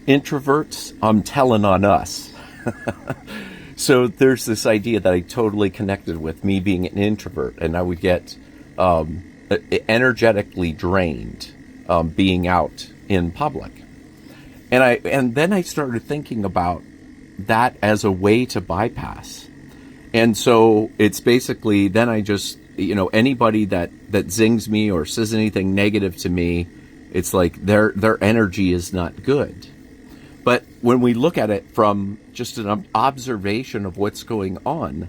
Introverts, I'm telling on us. So there's this idea that I totally connected with, me being an introvert, and I would get energetically drained being out in public. And then I started thinking about that as a way to bypass. And so it's basically, then I just, anybody that zings me or says anything negative to me, it's like their energy is not good. But when we look at it from just an observation of what's going on,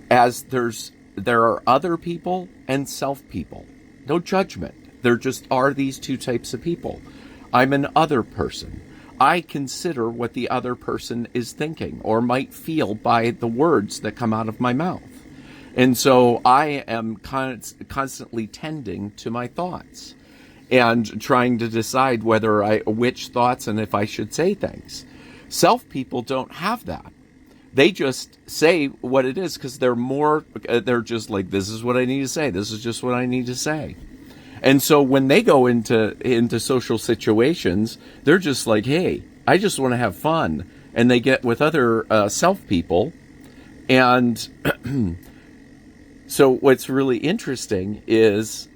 as there are other people and self people. No judgment. There just are these two types of people. I'm an other person. I consider what the other person is thinking or might feel by the words that come out of my mouth. And so I am constantly tending to my thoughts and trying to decide which thoughts and if I should say things. Self people don't have that. They just say what it is because they're just like, this is what I need to say. This is just what I need to say. And so when they go into social situations, they're just like, hey, I just want to have fun. And they get with other self people. And so what's really interesting is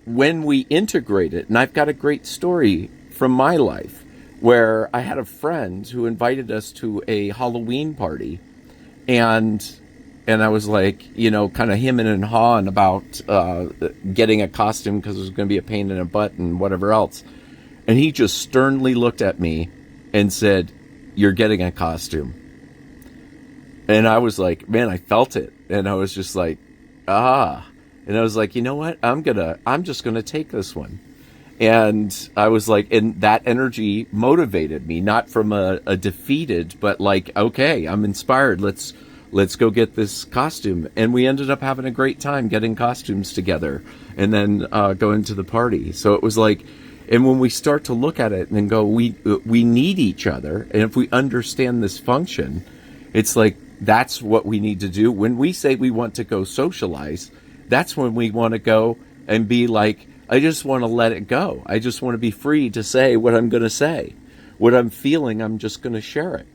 when we integrate it, and I've got a great story from my life where I had a friend who invited us to a Halloween party, and I was like, kind of hemming and hawing about getting a costume because it was going to be a pain in the butt and whatever else. And he just sternly looked at me and said, "You're getting a costume." And I was like, man, I felt it. And I was just like, ah. And I was like, you know what? I'm just going to take this one. And I was like, and that energy motivated me, not from a defeated, but like, okay, I'm inspired. Let's go get this costume. And we ended up having a great time getting costumes together and then going to the party. So it was like, and when we start to look at it and go, we need each other. And if we understand this function, it's like, that's what we need to do. When we say we want to go socialize, that's when we want to go and be like, I just want to let it go. I just want to be free to say what I'm going to say. What I'm feeling, I'm just going to share it.